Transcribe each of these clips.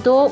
2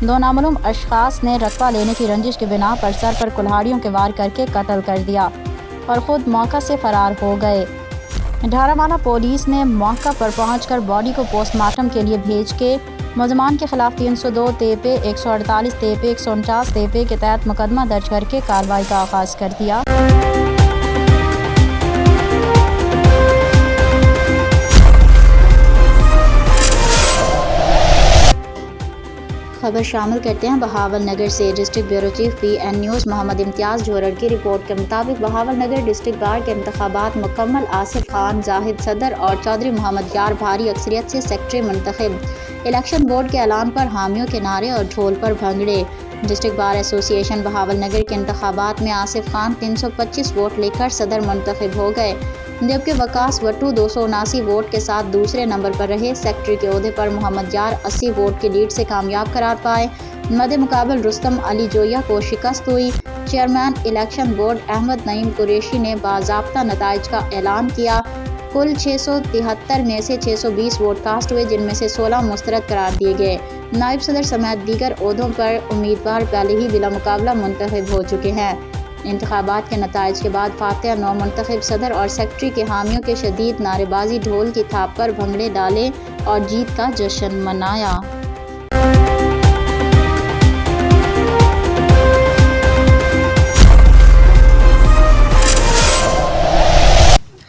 دو نامعلوم اشخاص نے رقبہ لینے کی رنجش کی بنا پر سر پر کلہاڑیوں کے وار کر کے قتل کر دیا اور خود موقع سے فرار ہو گئے۔ ڈھارامانہ پولیس نے موقع پر پہنچ کر باڈی کو پوسٹ مارٹم کے لیے بھیج کے ملزمان کے خلاف 302 تے 148 تے 149 تے کے تحت مقدمہ درج کر کے کارروائی کا آغاز کر دیا۔ خبر شامل کرتے ہیں بہاول نگر سے۔ District bureau chief PN news Muhammad Imtiaz Johar کی رپورٹ کے مطابق بہاول نگر ڈسٹرکٹ بار کے انتخابات مکمل۔ آصف خان زاہد صدر اور چودھری محمد یار بھاری اکثریت سے سیکرٹری منتخب۔ الیکشن بورڈ کے اعلان پر حامیوں کے نعرے اور ڈھول پر بھنگڑے۔ ڈسٹرکٹ بار ایسوسی ایشن بہاول نگر کے انتخابات میں آصف خان 325 ووٹ لے کر صدر منتخب ہو گئے، جبکہ وکاس وٹو 279 ووٹ کے ساتھ دوسرے نمبر پر رہے۔ سیکرٹری کے عہدے پر محمد یار 80 ووٹ کی لیڈ سے کامیاب قرار پائے۔ مد مقابل رستم علی جویا کو شکست ہوئی۔ چیئرمین الیکشن بورڈ احمد نعیم قریشی نے باضابطہ نتائج کا اعلان کیا۔ کل 673 میں سے 620 ووٹ کاسٹ ہوئے، جن میں سے 16 مسترد قرار دیے گئے۔ نائب صدر سمیت دیگر عہدوں پر امیدوار پہلے ہی بلا مقابلہ منتخب ہو چکے ہیں۔ انتخابات کے نتائج کے بعد فاتح نو منتخب صدر اور سیکرٹری کے حامیوں کے شدید نعرے بازی، ڈھول کی تھاپ پر بھنگڑے ڈالے اور جیت کا جشن منایا۔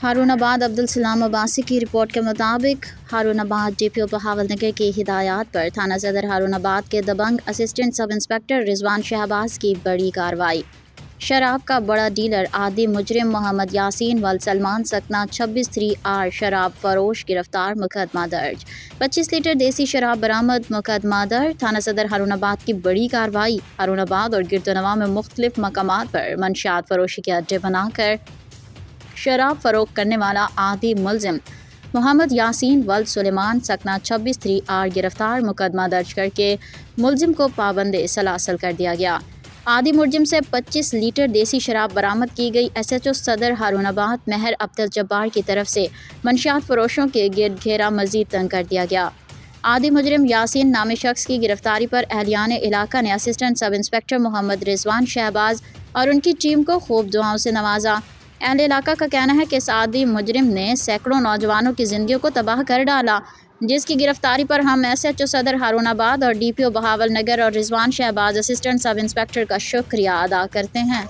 ہارون آباد عبدالسلام عباسی کی رپورٹ کے مطابق ہارون آباد DPO بہاول نگر کی ہدایات پر تھانہ صدر ہارون آباد کے دبنگ اسسٹنٹ سب انسپکٹر رضوان شہباز کی بڑی کارروائی۔ شراب کا بڑا ڈیلر عادی مجرم محمد یاسین ول سلمان سکنہ 26-3R شراب فروش گرفتار، مقدمہ درج۔ 25 لیٹر دیسی شراب برآمد، مقدمہ درج۔ تھانہ صدر ہارون آباد کی بڑی کارروائی۔ ہارون آباد اور گرد و نواح میں مختلف مقامات پر منشیات فروشی کے اڈے بنا کر شراب فروخت کرنے والا عادی ملزم محمد یاسین ولد سلیمان سکنہ 26-3R گرفتار، مقدمہ درج کر کے ملزم کو پابند سلاسل کر دیا گیا۔ عادی ملزم سے 25 لیٹر دیسی شراب برآمد کی گئی۔ SHO صدر ہارون آباد مہر عبدالجبار کی طرف سے منشیات فروشوں کے گرد گھیرا مزید تنگ کر دیا گیا۔ عادی مجرم یاسین نامی شخص کی گرفتاری پر اہلیان علاقہ نے اسسٹنٹ سب انسپکٹر محمد رضوان شہباز اور ان کی ٹیم کو خوب دعاؤں سے نوازا۔ اہل علاقہ کا کہنا ہے کہ اس عادی مجرم نے سینکڑوں نوجوانوں کی زندگیوں کو تباہ کر ڈالا، جس کی گرفتاری پر ہم SHO صدر ہارون آباد اور DPO بہاول نگر اور رضوان شہباز اسسٹنٹ سب انسپکٹر کا شکریہ ادا کرتے ہیں۔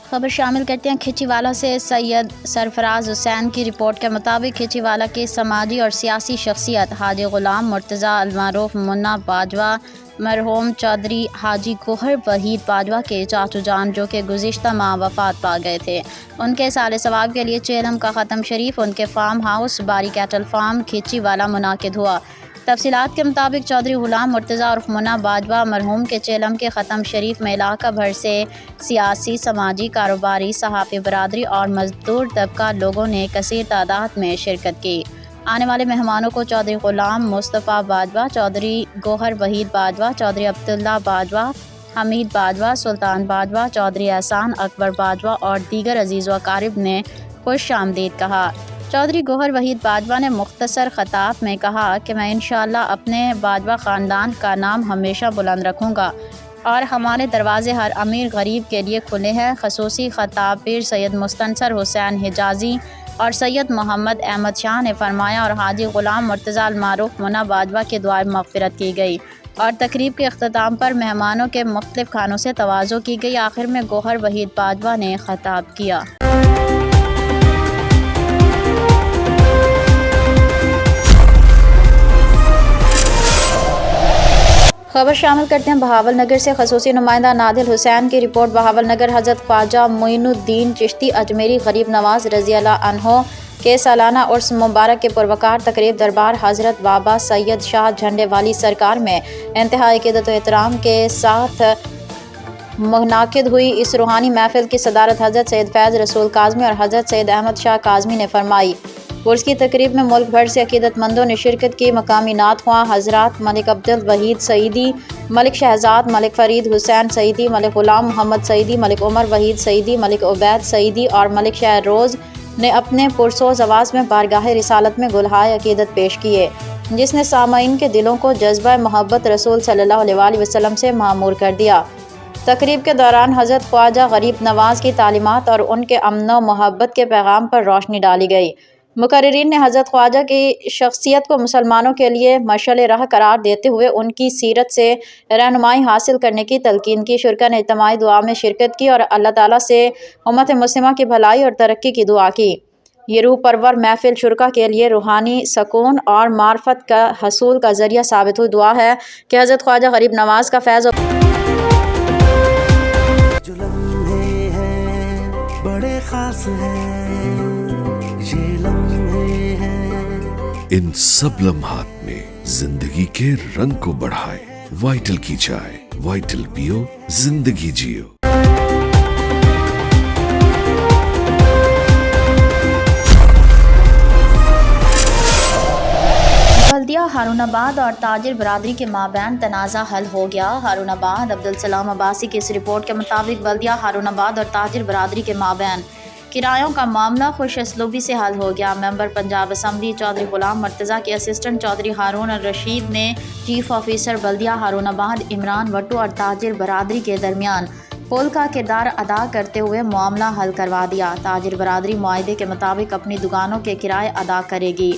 خبر شامل کرتے ہیں کھچی والا سے۔ سید سرفراز حسین کی رپورٹ کے مطابق کھچی والا کی سماجی اور سیاسی شخصیت حاجی غلام مرتضیٰ المعروف منا باجوہ مرحوم چودھری حاجی گوہر وحید باجوہ کے چاچو جان، جو کہ گزشتہ ماہ وفات پا گئے تھے، ان کے سال ثواب کے لیے چیلم کا ختم شریف ان کے فارم ہاؤس باری کیٹل فارم کھچی والا منعقد ہوا۔ تفصیلات کے مطابق چودھری غلام مرتضیٰ عرف منا باجوہ مرحوم کے چیلم کے ختم شریف میں علاقہ بھر سے سیاسی، سماجی، کاروباری، صحافی برادری اور مزدور طبقہ لوگوں نے کثیر تعداد میں شرکت کی۔ آنے والے مہمانوں کو چودھری غلام مصطفیٰ باجوہ، چودھری گوہر وحید باجوہ، چودھری عبداللہ باجوہ، حمید باجوہ، سلطان باجوہ، چودھری احسان اکبر باجوہ اور دیگر عزیز و اقارب نے خوش آمدید کہا۔ چودھری گوہر وحید باجوہ نے مختصر خطاب میں کہا کہ میں انشاءاللہ اپنے باجوہ خاندان کا نام ہمیشہ بلند رکھوں گا اور ہمارے دروازے ہر امیر غریب کے لیے کھلے ہیں۔ خصوصی خطاب پیر سید مستنصر حسین حجازی اور سید محمد احمد شاہ نے فرمایا اور حاجی غلام مرتضیٰ المعروف منا باجوہ کے دعائے مغفرت کی گئی اور تقریب کے اختتام پر مہمانوں کے مختلف کھانوں سے تواضع کی گئی۔ آخر میں گوہر وحید باجوہ نے خطاب کیا۔ خبر شامل کرتے ہیں بہاول نگر سے۔ خصوصی نمائندہ نادل حسین کی رپورٹ۔ بہاول نگر حضرت خواجہ معین الدین چشتی اجمیری غریب نواز رضی اللہ عنہ کے سالانہ عرس مبارک کے پروقار تقریب دربار حضرت بابا سید شاہ جھنڈے والی سرکار میں انتہائی عقیدت و احترام کے ساتھ منعقد ہوئی۔ اس روحانی محفل کی صدارت حضرت سید فیض رسول کاظمی اور حضرت سید احمد شاہ کاظمی نے فرمائی۔ عرس کی تقریب میں ملک بھر سے عقیدت مندوں نے شرکت کی۔ مقامی نعت خواں حضرات ملک عبدالوحید سعیدی، ملک شہزاد، ملک فرید حسین سعیدی، ملک غلام محمد سعیدی، ملک عمر وحید سعیدی، ملک عبید سعیدی اور ملک شہر روز نے اپنے پرسوز آواز میں بارگاہ رسالت میں گلہائے عقیدت پیش کیے، جس نے سامعین کے دلوں کو جذبہ محبت رسول صلی اللہ علیہ وآلہ وسلم سے معمور کر دیا۔ تقریب کے دوران حضرت خواجہ غریب نواز کی تعلیمات اور ان کے امن و محبت کے پیغام پر روشنی ڈالی گئی۔ مقررین نے حضرت خواجہ کی شخصیت کو مسلمانوں کے لیے مشعل راہ قرار دیتے ہوئے ان کی سیرت سے رہنمائی حاصل کرنے کی تلقین کی۔ شرکا نے اجتماعی دعا میں شرکت کی اور اللہ تعالیٰ سے امت مسلمہ کی بھلائی اور ترقی کی دعا کی۔ یہ روح پرور محفل شرکا کے لیے روحانی سکون اور معرفت کا حصول کا ذریعہ ثابت ہوئی۔ دعا ہے کہ حضرت خواجہ غریب نواز کا فیض جو لمحے ہیں بڑے خاص ہیں، یہ لمحے ہیں ان سب لمحات میں زندگی کے رنگ کو بڑھائے۔ وائٹل کی چائے، وائٹل پیو، زندگی جیو۔ بلدیہ ہارون آباد اور تاجر برادری کے مابین تنازع حل ہو گیا۔ ہارون آباد عبدالسلام عباسی کی اس رپورٹ کے مطابق بلدیہ ہارون آباد اور تاجر برادری کے مابین کرایوں کا معاملہ خوش اسلوبی سے حل ہو گیا۔ ممبر پنجاب اسمبلی چودھری غلام مرتضیٰ کے اسسٹنٹ چودھری ہارون الرشید نے چیف آفیسر بلدیہ ہارون آباد عمران وٹو اور تاجر برادری کے درمیان پل کا کردار ادا کرتے ہوئے معاملہ حل کروا دیا۔ تاجر برادری معاہدے کے مطابق اپنی دکانوں کے کرائے ادا کرے گی۔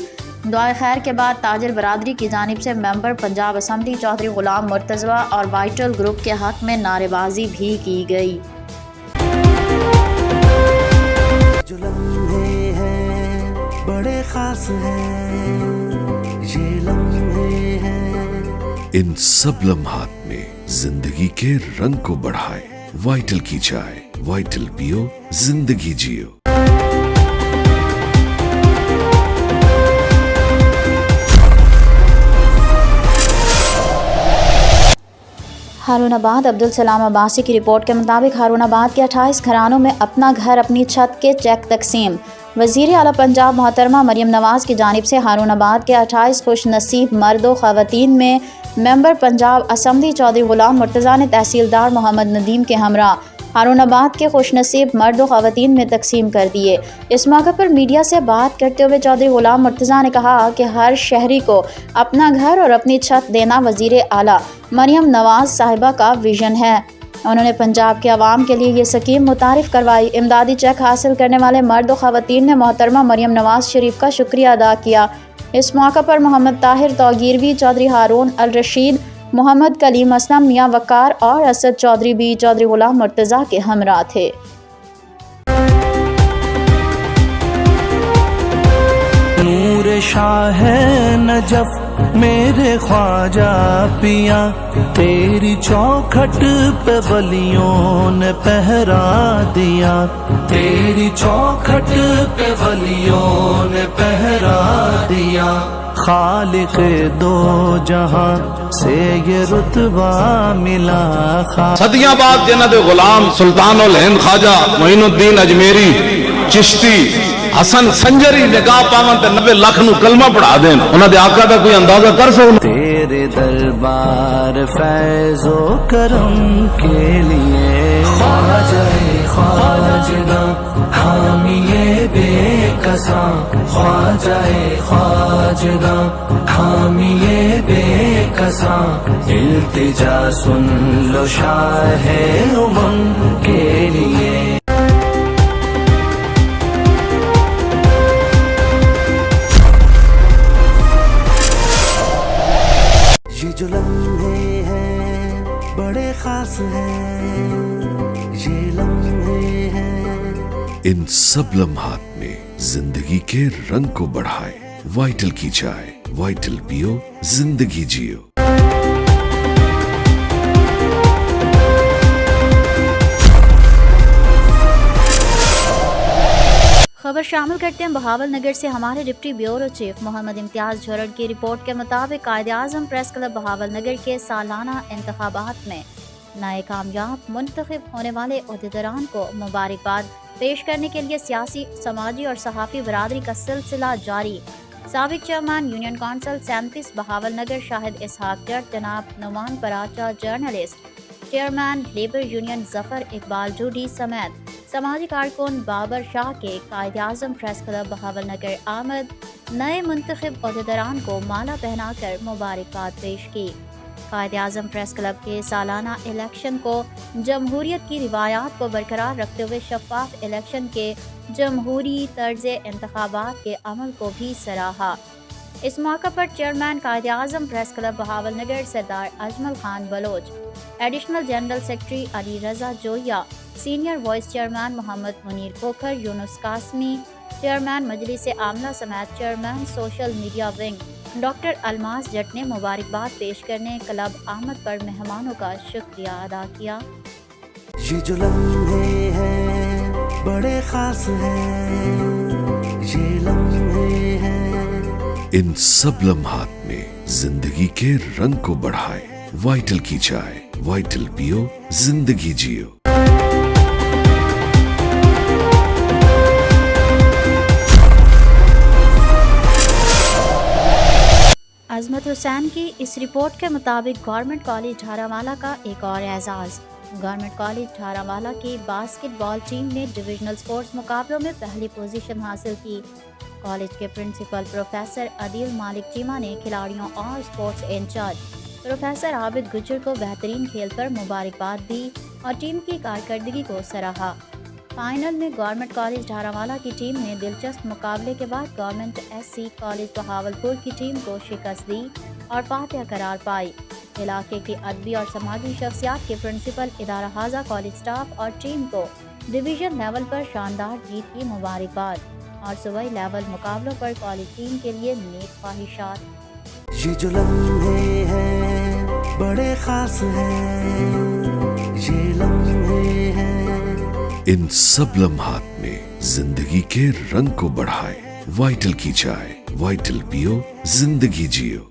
دعائے خیر کے بعد تاجر برادری کی جانب سے ممبر پنجاب اسمبلی چودھری غلام مرتضیٰ اور وائٹل گروپ کے حق میں نعرے بازی بھی کی گئی۔ جو لمحے ہیں بڑے خاص ہیں، یہ لمحے ہیں ان سب لمحات میں زندگی کے رنگ کو بڑھائے۔ وائٹل کی چائے، وائٹل پیو، زندگی جیو۔ ہارون آباد عبدالسلام عباسی کی رپورٹ کے مطابق ہارون آباد کے 28 گھرانوں میں اپنا گھر اپنی چھت کے چیک تقسیم۔ وزیر اعلیٰ پنجاب محترمہ مریم نواز کی جانب سے ہارون آباد کے 28 خوش نصیب مرد و خواتین میں ممبر پنجاب اسمبلی چودھری غلام مرتضیٰ نے تحصیلدار محمد ندیم کے ہمراہ ہارون آباد کے خوش نصیب مرد و خواتین میں تقسیم کر دیے۔ اس موقع پر میڈیا سے بات کرتے ہوئے چودھری غلام مرتضیٰ نے کہا کہ ہر شہری کو اپنا گھر اور اپنی چھت دینا وزیر اعلیٰ مریم نواز صاحبہ کا ویژن ہے۔ انہوں نے پنجاب کے عوام کے لیے یہ اسکیم متعارف کروائی۔ امدادی چیک حاصل کرنے والے مرد و خواتین نے محترمہ مریم نواز شریف کا شکریہ ادا کیا۔ اس موقع پر محمد طاہر توگیروی، چودھری ہارون الرشید، محمد کلیم اسلم، میاں وقار اور اسد چودھری بھی چودھری غلام مرتضیٰ کے ہمراہ تھے۔ نور شاہ نجف میرے خواجہ پیا، تیری چوکھٹ پہ ولیوں نے پہرا دیا، تیری چوکھٹ پہ ولیوں نے پہرا دیا، خالق دو جہاں سے یہ رتبہ ملا۔ صدیاں بعد جنت غلام سلطان الہند خواجہ معین الدین اجمیری چشتی حسن سنجری نگاہ پاون تے 90 لاکھ نو کلمہ پڑھا دین، انہاں دے آقا دا کوئی اندازہ کر سکو؟ تیرے دربار فیض و کرم کے لیے خواجہ خواجہ حامی بے کساں، خواجہ خواجہ حامی بے کساں، التجا سن لو شاہ امم کے لیے۔ یہ جو لمحے ہیں بڑے خاص ہیں، یہ لمحے ہیں ان سب لمحات میں زندگی کے رنگ کو بڑھائے۔ وائٹل کی چائے، وائٹل پیو، زندگی جیو۔ خبر شامل کرتے ہیں بہاول نگر سے۔ ہمارے deputy bureau chief Mohammad Imtiaz جھرڑ کی رپورٹ کے مطابق قائد اعظم پریس کلب بہاول نگر کے سالانہ انتخابات میں نئے کامیاب منتخب ہونے والے عہدیداران کو مبارکباد۔ پیش کرنے کے لیے سیاسی، سماجی اور صحافی برادری کا سلسلہ جاری۔ سابق chairman union council 37 Bahawalnagar Shahid Ishaq Jat جناب Noman Paracha, journalist, chairman labour union Zafar Iqbal Jodi سمیت سماجی کارکن بابر شاہ کے Quaid Azam press club Bahawalnagar آمد نئے منتخب عہدیداران کو مالا پہنا کر مبارکباد پیش کی۔ قائد اعظم پریس کلب کے سالانہ الیکشن کو جمہوریت کی روایات کو برقرار رکھتے ہوئے شفاف الیکشن کے جمہوری طرز انتخابات کے عمل کو بھی سراہا۔ اس موقع پر chairman Quaid Azam press club Bahawalnagar Sardar Ajmal Khan Baloch, additional general secretary Ali Raza Joya, senior vice chairman Muhammad Munir Khokhar, Younis Qasmi, chairman مجلس عاملہ سمیت chairman social media wing doctor Almas Jat نے مبارکباد پیش کرنے کلب آمد پر مہمانوں کا شکریہ ادا کیا۔ یہ جو لمحے ہیں بڑے خاص ہیں، یہ لمحے ہیں، ان سب لمحات میں زندگی کے رنگ کو بڑھائے، وائٹل کی چائے، وائٹل پیو، زندگی جیو۔ عظمت حسین کی اس رپورٹ کے مطابق گورنمنٹ کالج جھارامالہ کا ایک اور اعزاز۔ گورنمنٹ کالج جھارامالہ کی باسکٹ بال ٹیم نے ڈویژنل سپورٹس مقابلوں میں پہلی پوزیشن حاصل کی۔ کالج کے پرنسپل پروفیسر عدیل مالک چیمہ نے کھلاڑیوں اور سپورٹس انچارج پروفیسر عابد گجر کو بہترین کھیل پر مبارکباد دی اور ٹیم کی کارکردگی کو سراہا۔ فائنل میں گورنمنٹ کالج جھارامالہ کی ٹیم نے دلچسپ مقابلے کے بعد government S C college Bahawalpur کی ٹیم کو شکست دی اور فاتح قرار پائی۔ علاقے کی ادبی اور سماجی شخصیات کے پرنسپل، ادارہ حاضہ کالج سٹاف اور ٹیم کو ڈویژن لیول پر شاندار جیت کی مبارکباد اور صوبائی لیول مقابلوں پر کالج ٹیم کے لیے نیک خواہشات۔ یہ جو لمحے ہیں بڑے خاص ہیں، یہ لمحے ہیں، ان سب لمحات میں زندگی کے رنگ کو بڑھائے، وائٹل کی چائے، وائٹل پیو، زندگی جیو۔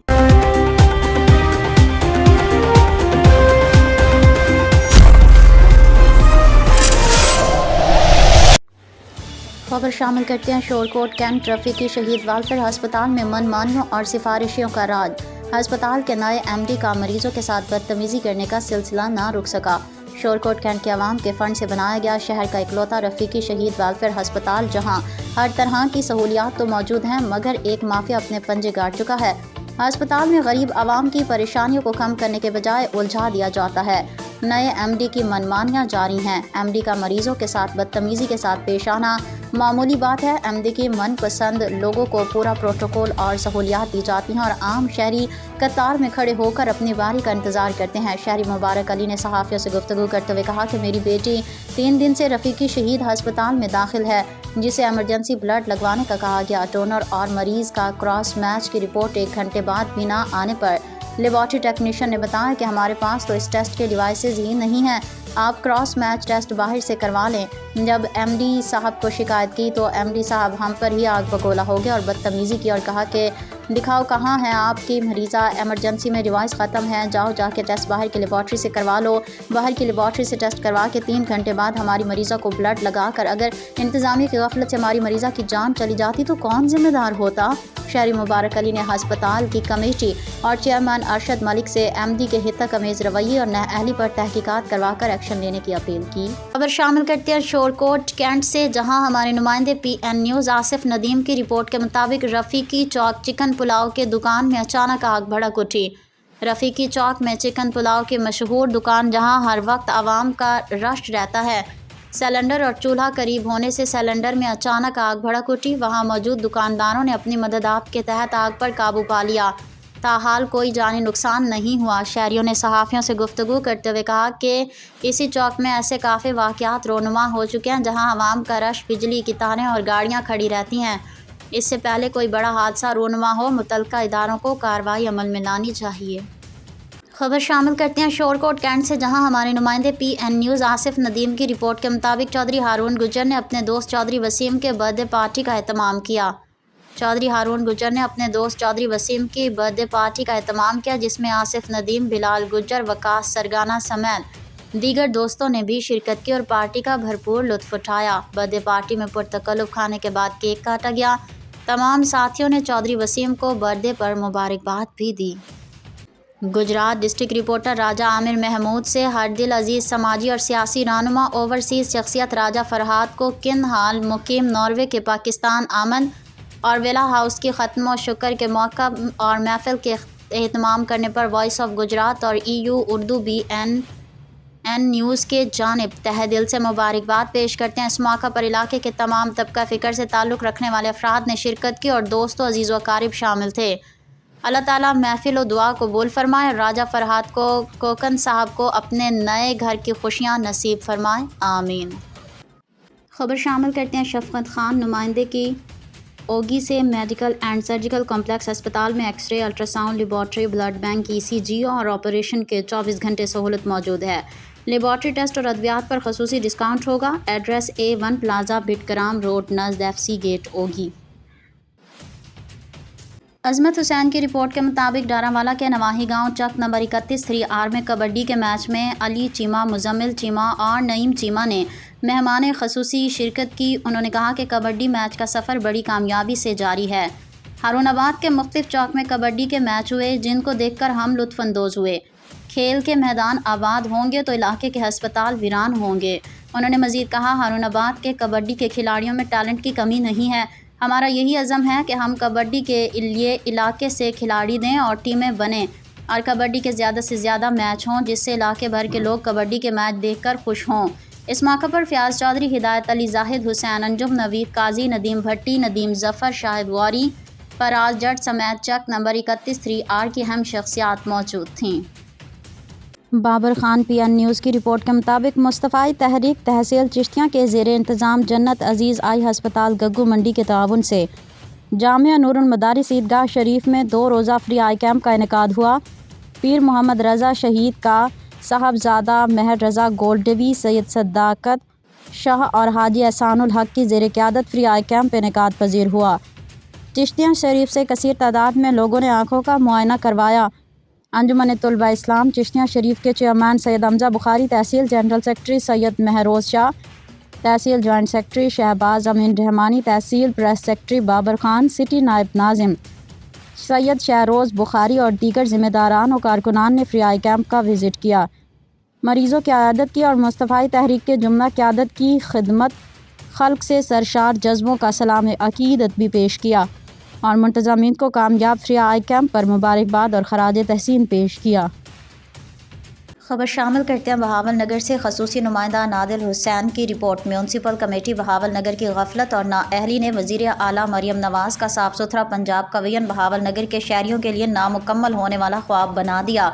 خبر شامل کرتے ہیں شورکوٹ کینٹ رفیقی شہید ویلفیئر ہسپتال میں من مانیوں اور سفارشیوں کا راج۔ ہسپتال کے نئے ایم ڈی کا مریضوں کے ساتھ بدتمیزی کرنے کا سلسلہ نہ رک سکا۔ شورکوٹ کینٹ کے عوام کے فنڈ سے بنایا گیا شہر کا اکلوتا رفیقی شہید ویلفیئر ہسپتال، جہاں ہر طرح کی سہولیات تو موجود ہیں مگر ایک مافیا اپنے پنجے گاڑ چکا ہے۔ ہسپتال میں غریب عوام کی پریشانیوں کو کم کرنے کے بجائے الجھا دیا جاتا ہے۔ نئے ایم ڈی کی منمانیاں جاری ہیں۔ ایم ڈی کا مریضوں کے ساتھ بدتمیزی کے ساتھ پیش آنا معمولی بات ہے۔ ایم ڈی کی من پسند لوگوں کو پورا پروٹوکول اور سہولیات دی جاتی ہیں اور عام شہری قطار میں کھڑے ہو کر اپنی باری کا انتظار کرتے ہیں۔ شہری مبارک علی نے صحافیوں سے گفتگو کرتے ہوئے کہا کہ میری بیٹی 3 دن سے رفیقی شہید ہسپتال میں داخل ہے، جسے ایمرجنسی بلڈ لگوانے کا کہا گیا۔ ڈونر اور مریض کا کراس میچ کی رپورٹ 1 گھنٹے بعد بھی نہ آنے پر لیبارٹری ٹیکنیشین نے بتایا کہ ہمارے پاس تو اس ٹیسٹ کے ڈیوائسز ہی نہیں ہیں، آپ کراس میچ ٹیسٹ باہر سے کروا لیں۔ جب ایم ڈی صاحب کو شکایت کی تو ایم ڈی صاحب ہم پر ہی آگ بگولا ہو گیا اور بدتمیزی کی اور کہا کہ دکھاؤ کہاں ہے آپ کی مریضہ، ایمرجنسی میں ڈیوائس ختم ہے، جاؤ جا کے ٹیسٹ باہر کی لیبارٹری سے کروا لو۔ باہر کی لیبارٹری سے ٹیسٹ کروا کے 3 گھنٹے بعد ہماری مریضہ کو بلڈ لگا کر اگر انتظامیہ کی غفلت سے ہماری مریضہ کی جان چلی جاتی تو کون ذمہ دار ہوتا؟ شہری مبارک علی نے ہسپتال کی کمیٹی اور چیئرمین ارشد ملک سے ایم ڈی کے حتک امیز رویے اور نااہلی پر تحقیقات کروا کر ایکشن لینے کی اپیل کی۔ خبر شامل کرتے ہیں شورکوٹ کینٹ سے، جہاں ہمارے نمائندے پی این نیوز آصف ندیم کی رپورٹ کے مطابق رفیقی چوک چکن پلاؤ کے دکان میں اچانک آگ بھڑک اٹھی۔ رفیقی چوک میں چکن پلاؤ کی مشہور دکان، جہاں ہر وقت عوام کا رش رہتا ہے، سلنڈر اور چولہا قریب ہونے سے سلنڈر میں اچانک آگ بھڑک اٹھی۔ وہاں موجود دکانداروں نے اپنی مددات کے تحت آگ پر قابو پا لیا، تاحال کوئی جانی نقصان نہیں ہوا۔ شہریوں نے صحافیوں سے گفتگو کرتے ہوئے کہا کہ اسی چوک میں ایسے کافی واقعات رونما ہو چکے ہیں جہاں عوام کا رش، بجلی کی تاریں اور گاڑیاں کھڑی رہتی ہیں۔ اس سے پہلے کوئی بڑا حادثہ رونما ہو متعلقہ اداروں کو کارروائی عمل میں لانی چاہیے۔ خبر شامل کرتے ہیں شورکوٹ کینٹ سے، جہاں ہمارے نمائندے پی این نیوز آصف ندیم کی رپورٹ کے مطابق چودھری ہارون گجر نے اپنے دوست چودھری وسیم کے برتھ ڈے پارٹی کا اہتمام کیا۔ چودھری ہارون گجر نے اپنے دوست چودھری وسیم کی برتھ ڈے پارٹی کا اہتمام کیا، جس میں آصف ندیم، بلال گجر، وقاص سرگانہ سمیت دیگر دوستوں نے بھی شرکت کی اور پارٹی کا بھرپور لطف اٹھایا۔ برتھ ڈے پارٹی میں پرتکلف کھانے کے بعد کیک کاٹا گیا۔ تمام ساتھیوں نے چودھری وسیم کو برتھ ڈے پر مبارکباد بھی دی۔ گجرات ڈسٹرکٹ رپورٹر راجہ عامر محمود سے ہر دل عزیز سماجی اور سیاسی رہنما اوورسیز شخصیت راجہ فرہاد کو کن حال مقیم ناروے کے پاکستان آمد اور ویلا ہاؤس کی ختم و شکر کے موقع اور محفل کے اہتمام کرنے پر وائس آف گجرات اور EU اردو BN نیوز کے جانب تہہ دل سے مبارکباد پیش کرتے ہیں۔ اس موقع پر علاقے کے تمام طبقہ فکر سے تعلق رکھنے والے افراد نے شرکت کی اور دوست و عزیز و اقارب شامل تھے۔ اللہ تعالیٰ محفل و دعا قبول فرمائے اور راجہ فرہاد کو کوکن صاحب کو اپنے نئے گھر کی خوشیاں نصیب فرمائے، آمین۔ خبر شامل کرتے ہیں شفقت خان نمائندے کی اوگی سے۔ میڈیکل اینڈ سرجیکل کمپلیکس ہسپتال میں X ray, ultrasound, laboratory, blood bank, ECG اور آپریشن کے 24 گھنٹے سہولت موجود ہے۔ لیبارٹری ٹیسٹ اور ادویات پر خصوصی ڈسکاؤنٹ ہوگا۔ Address A1 plaza Battagram road نزد FC گیٹ اوگی۔ عظمت حسین کی رپورٹ کے مطابق ڈارہ کے نواحی گاؤں چک نمبر 31 3R میں کبڈی کے میچ میں علی چیمہ، مزمل چیمہ اور نعیم چیمہ نے مہمان خصوصی شرکت کی۔ انہوں نے کہا کہ کبڈی میچ کا سفر بڑی کامیابی سے جاری ہے۔ ہارون آباد کے مختلف چوک میں کبڈی کے میچ ہوئے جن کو دیکھ کر ہم لطف اندوز ہوئے۔ کھیل کے میدان آباد ہوں گے تو علاقے کے ہسپتال ویران ہوں گے۔ انہوں نے مزید کہا ہارون آباد کے کبڈی کے کھلاڑیوں میں ٹیلنٹ کی کمی نہیں ہے۔ ہمارا یہی عزم ہے کہ ہم کبڈی کے لیے علاقے سے کھلاڑی دیں اور ٹیمیں بنیں اور کبڈی کے زیادہ سے زیادہ میچ ہوں جس سے علاقے بھر کے لوگ کبڈی کے میچ دیکھ کر خوش ہوں۔ اس موقع پر فیاض چودھری، ہدایت علی، زاہد حسین، انجم نوید قاضی، ندیم بھٹی، ندیم ظفر، شاہد غوری، فراز جٹ سمیت چک نمبر 31 3R کی اہم شخصیات موجود تھیں۔ بابر خان PN نیوز کی رپورٹ کے مطابق مصطفی تحریک تحصیل چشتیاں کے زیر انتظام جنت عزیز آئی ہسپتال گگو منڈی کے تعاون سے جامعہ نور المدارس عیدگاہ شریف میں 2 روزہ فری آئی کیمپ کا انعقاد ہوا۔ پیر محمد رضا شہید کا صاحبزادہ مہر رضا گولڈوی، سید صداقت شاہ اور حاجی احسان الحق کی زیر قیادت فری آئی کیمپ انعقاد پذیر ہوا۔ چشتیاں شریف سے کثیر تعداد میں لوگوں نے آنکھوں کا معائنہ کروایا۔ انجمن طلباء اسلام چشتیاں شریف کے chairman Syed Hamza Bukhari, tehsil general secretary Syed Mehroz Shah, tehsil joint secretary Shahbaz Amin Rehmani, tehsil press secretary Babar Khan, city نائب ناظم سید شہروز بخاری اور دیگر ذمہ داران و کارکنان نے فری آئی کیمپ کا وزٹ کیا، مریضوں کی عیادت کی اور مصطفی تحریک کے جملہ قیادت کی خدمت خلق سے سرشار جذبوں کا سلام عقیدت بھی پیش کیا اور منتظمین کو کامیاب فری آئی کیمپ پر مبارکباد اور خراج تحسین پیش کیا۔ خبر شامل کرتے ہیں بہاول نگر سے خصوصی نمائندہ نادر حسین کی report. Municipal committee Bahawal Nagar کی غفلت اور نااہلی نے وزیر اعلیٰ مریم نواز کا صاف ستھرا پنجاب کا ویژن بہاول نگر کے شہریوں کے لیے نامکمل ہونے والا خواب بنا دیا۔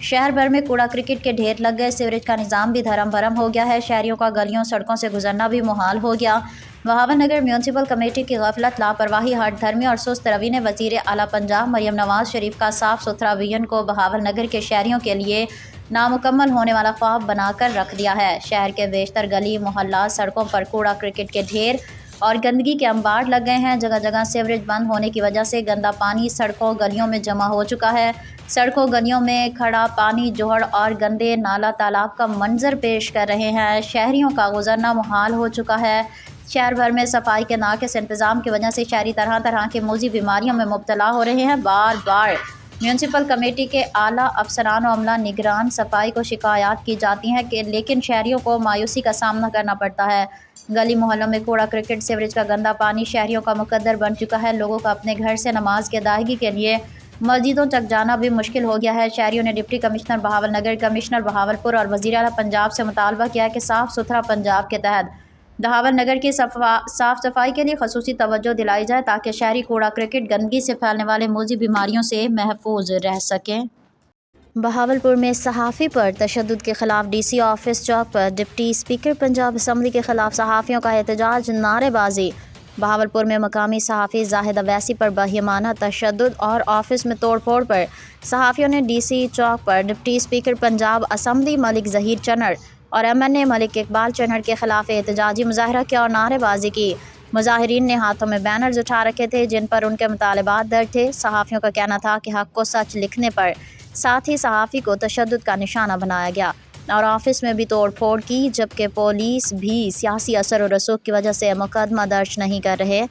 شہر بھر میں کوڑا کرکٹ کے ڈھیر لگ گئے، سیوریج کا نظام بھی دھرم بھرم ہو گیا ہے، شہریوں کا گلیوں سڑکوں سے گزرنا بھی محال ہو گیا۔ بہاول نگر میونسپل کمیٹی کی غفلت، لاپرواہی، ہٹ دھرمی اور سست روی نے وزیر اعلیٰ پنجاب مریم نواز شریف کا صاف ستھرا ویژن کو بہاول نگر کے شہریوں کے لیے نامکمل ہونے والا خواب بنا کر رکھ دیا ہے۔ شہر کے بیشتر گلی محلات سڑکوں پر کوڑا کرکٹ کے ڈھیر اور گندگی کے انبار لگ گئے ہیں۔ جگہ جگہ سیوریج بند ہونے کی وجہ سے گندا پانی سڑکوں گلیوں میں جمع ہو چکا ہے۔ سڑکوں گلیوں میں کھڑا پانی جوہڑ اور گندے نالا تالاب کا منظر پیش کر رہے ہیں۔ شہریوں کا گزرنا محال ہو چکا ہے۔ شہر بھر میں صفائی کے ناقص انتظام کی وجہ سے شہری طرح طرح کی موذی بیماریوں میں مبتلا ہو رہے ہیں۔ بار بار میونسپل کمیٹی کے اعلیٰ افسران و عملہ نگران صفائی کو شکایات کی جاتی ہیں لیکن شہریوں کو مایوسی کا سامنا کرنا پڑتا ہے۔ گلی محلوں میں کوڑا کرکٹ، سیوریج کا گندا پانی شہریوں کا مقدر بن چکا ہے۔ لوگوں کا اپنے گھر سے نماز کی ادائیگی کے لیے مسجدوں تک جانا بھی مشکل ہو گیا ہے۔ شہریوں نے deputy commissioner Bahawal Nagar, commissioner Bahawalpur اور وزیر اعلیٰ پنجاب سے مطالبہ کیا کہ صاف ستھرا پنجاب کے تحت بہاول نگر کی صاف صفائی کے لیے خصوصی توجہ دلائی جائے تاکہ شہری کوڑا کرکٹ گندگی سے پھیلنے والے موذی بیماریوں سے محفوظ رہ سکیں۔ بہاولپور میں صحافی پر تشدد کے خلاف DC آفس چوک پر ڈپٹی اسپیکر پنجاب اسمبلی کے خلاف صحافیوں کا احتجاج، نعرے بازی۔ بہاولپور میں مقامی صحافی زاہد اویسی پر باہمانہ تشدد اور آفس میں توڑ پھوڑ پر صحافیوں نے DC چوک پر ڈپٹی اسپیکر پنجاب اسمبلی ملک ظہیر چنر اور MNA ملک اقبال چنر کے خلاف احتجاجی مظاہرہ کیا اور نعرے بازی کی۔ مظاہرین نے ہاتھوں میں بینرز اٹھا رکھے تھے جن پر ان کے مطالبات درج تھے۔ صحافیوں کا کہنا تھا کہ حق کو سچ لکھنے پر ساتھ ہی صحافی کو تشدد کا نشانہ بنایا گیا۔ اور آفس میں بھی توڑ پھوڑ کی، جبکہ پولیس بھی سیاسی اثر و رسوخ کی وجہ سے مقدمہ درج نہیں کر رہے۔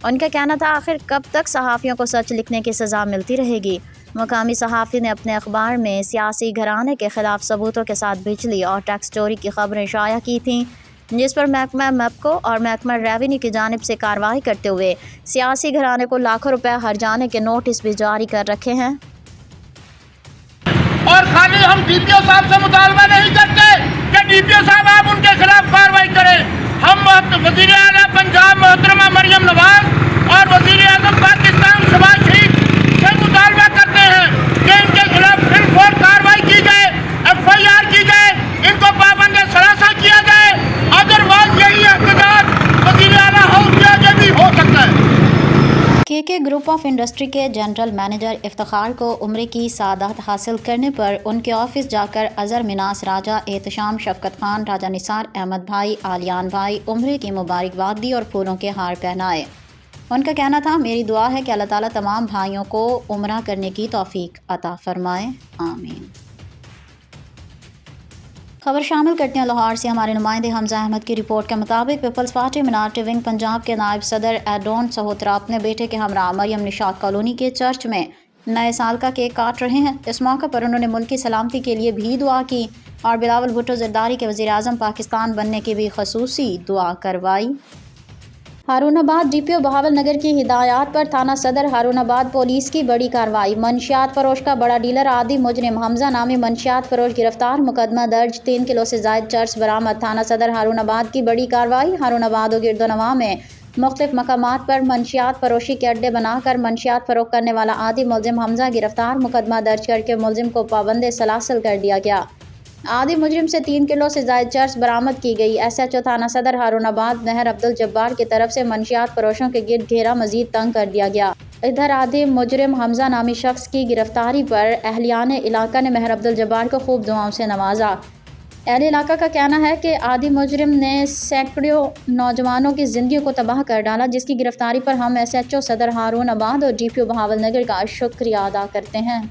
ان کا کہنا تھا آخر کب تک صحافیوں کو سچ لکھنے کی سزا ملتی رہے گی۔ مقامی صحافی نے اپنے اخبار میں سیاسی گھرانے کے خلاف ثبوتوں کے ساتھ بجلی اور ٹیکس چوری کی خبریں شائع کی تھیں، جس پر محکمہ میپکو اور محکمہ ریونیو کی جانب سے کارروائی کرتے ہوئے سیاسی گھرانے کو لاکھوں روپے ہرجانے کے نوٹس بھی جاری کر رکھے ہیں۔ اور خالی ہم ڈی پی او صاحب سے مطالبہ نہیں کرتے کہ ڈی پی او صاحب آپ ان کے خلاف کارروائی کریں، ہم وزیر اعلیٰ پنجاب محترمہ مریم نواز اور وزیر اعظم پاکستان شہباز شریف سے مطالبہ کرتے ہیں کہ ان کے خلاف فی الفور کارروائی کی جائے، ایف آئی آر کی جائے، ان کو پابند ثلاثہ کیا جائے، ادروائز یہی احتجاج وزیر اعلیٰ ہاؤس کے آگے بھی ہو سکتا ہے۔ کے گروپ آف انڈسٹری کے جنرل مینیجر افتخار کو عمرے کی سعادت حاصل کرنے پر ان کے آفس جا کر اظہر مناس راجہ احتشام شفقت خان، راجہ نثار احمد بھائی، آلیان بھائی عمرے کی مبارکباد دی اور پھولوں کے ہار پہنائے۔ ان کا کہنا تھا میری دعا ہے کہ اللہ تعالیٰ تمام بھائیوں کو عمرہ کرنے کی توفیق عطا فرمائے، آمین۔ خبر شامل کرتے ہیں لاہور سے۔ ہمارے نمائندے حمزہ احمد کی رپورٹ کے مطابق Peoples party minority wing Punjab کے نائب صدر ایڈون سہوترا اپنے بیٹے کے ہمراہ مریم نشاط کالونی کے چرچ میں نئے سال کا کیک کاٹ رہے ہیں۔ اس موقع پر انہوں نے ملک کی سلامتی کے لیے بھی دعا کی اور بلاول بھٹو زرداری کے وزیر اعظم پاکستان بننے کی بھی خصوصی دعا کروائی۔ ہارون آباد ڈی پی او بہاول نگر کی ہدایات پر تھانہ صدر ہارون آباد پولیس کی بڑی کارروائی۔ منشیات فروش کا بڑا ڈیلر عادی مجرم حمزہ نامی منشیات فروش گرفتار، مقدمہ درج، 3 کلو سے زائد چرس برآمد۔ تھانہ صدر ہارون آباد کی بڑی کارروائی۔ ہارون آباد و گرد و نواح میں مختلف مقامات پر منشیات فروشی کے اڈے بنا کر منشیات فروخت کرنے والا عادی ملزم حمزہ گرفتار، مقدمہ درج کر کے ملزم کو پابند سلاسل کر دیا گیا۔ عادی مجرم سے 3 کلو سے زائد چرس برآمد کی گئی۔ ایس ایچ او تھانہ صدر ہارون آباد مہر عبدالجبار کی طرف سے منشیات فروشوں کے گرد گھیرا مزید تنگ کر دیا گیا۔ ادھر عادی مجرم حمزہ نامی شخص کی گرفتاری پر اہلیان علاقہ نے مہر عبدالجبار کو خوب دعاؤں سے نوازا۔ اہل علاقہ کا کہنا ہے کہ عادی مجرم نے سینکڑوں نوجوانوں کی زندگیوں کو تباہ کر ڈالا، جس کی گرفتاری پر ہم ایس ایچ او صدر ہارون آباد اور ڈی پی او بہاول نگر کا شکریہ ادا کرتے ہیں۔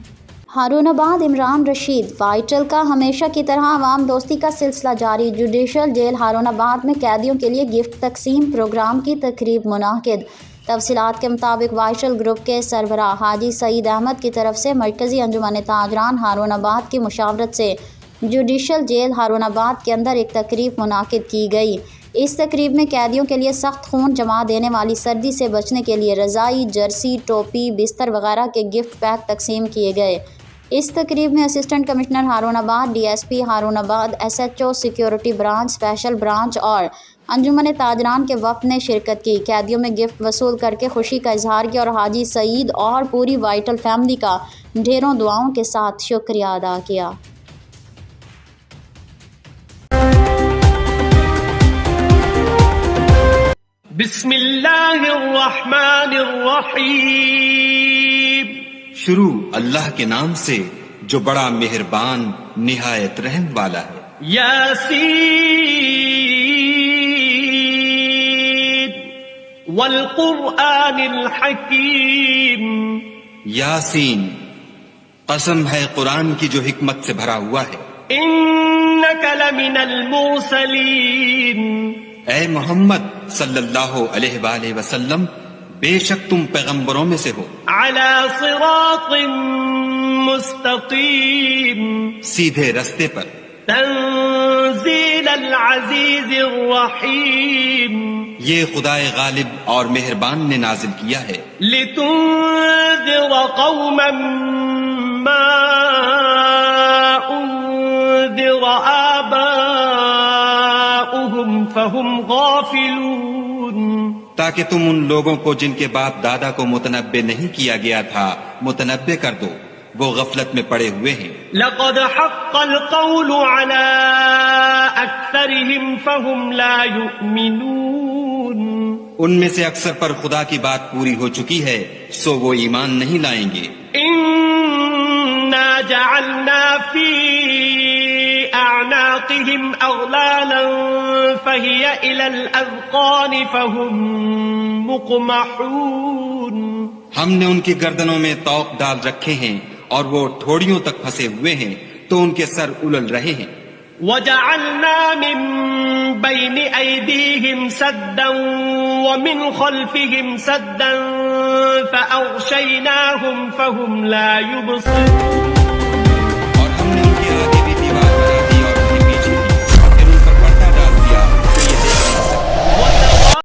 ہارون آباد عمران رشید وائٹل کا ہمیشہ کی طرح عوام دوستی کا سلسلہ جاری۔ جوڈیشل جیل ہارون آباد میں قیدیوں کے لیے گفٹ تقسیم پروگرام کی تقریب منعقد۔ تفصیلات کے مطابق وائٹل گروپ کے سربراہ حاجی سعید احمد کی طرف سے مرکزی انجمن تاجران ہارون آباد کی مشاورت سے جوڈیشل جیل ہارون آباد کے اندر ایک تقریب منعقد کی گئی۔ اس تقریب میں قیدیوں کے لیے سخت خون جما دینے والی سردی سے بچنے کے لیے رضائی، جرسی، ٹوپی، بستر وغیرہ کے گفٹ پیک تقسیم کیے گئے۔ اس تقریب میں اسسٹنٹ کمشنر ہارون آباد، D S P Haroonabad, S H O security branch, special branch اور انجمن تاجران کے وفد نے شرکت کی۔ قیدیوں میں گفٹ وصول کر کے خوشی کا اظہار کیا اور حاجی سعید اور پوری وائٹل فیملی کا ڈھیروں دعاؤں کے ساتھ شکریہ ادا کیا۔ بسم اللہ الرحمن الرحیم۔ شروع اللہ کے نام سے جو بڑا مہربان نہایت رحم والا ہے۔ یاسین والقرآن الحکیم۔ یاسین، قسم ہے قرآن کی جو حکمت سے بھرا ہوا ہے۔ انک لمن المرسلین۔ اے محمد صلی اللہ علیہ وآلہ وسلم، بے شک تم پیغمبروں میں سے ہو۔ علی صراط مستقیم۔ سیدھے رستے پر۔ تنزیل العزیز الرحیم۔ یہ خدائے غالب اور مہربان نے نازل کیا ہے۔ لتنذر قوما ما انذر آباؤہم فہم غافلون۔ تاکہ تم ان لوگوں کو جن کے باپ دادا کو متنبع نہیں کیا گیا تھا متنبع کر دو، وہ غفلت میں پڑے ہوئے ہیں۔ لقد حق القول على اکثرهم فهم لا يؤمنون۔ ان میں سے اکثر پر خدا کی بات پوری ہو چکی ہے، سو وہ ایمان نہیں لائیں گے۔ انا جعلنا في اعناقهم اغلالا فهي الى الاذقان فهم مقمحون۔ ہم نے ان کی گردنوں میں طوق ڈال رکھے ہیں اور وہ ٹھوڑیوں تک پھنسے ہوئے ہیں تو ان کے سر الل رہے ہیں۔ وجعلنا من بين أيديهم سدا ومن خلفهم سدا فأغشيناهم فهم لا يبصرون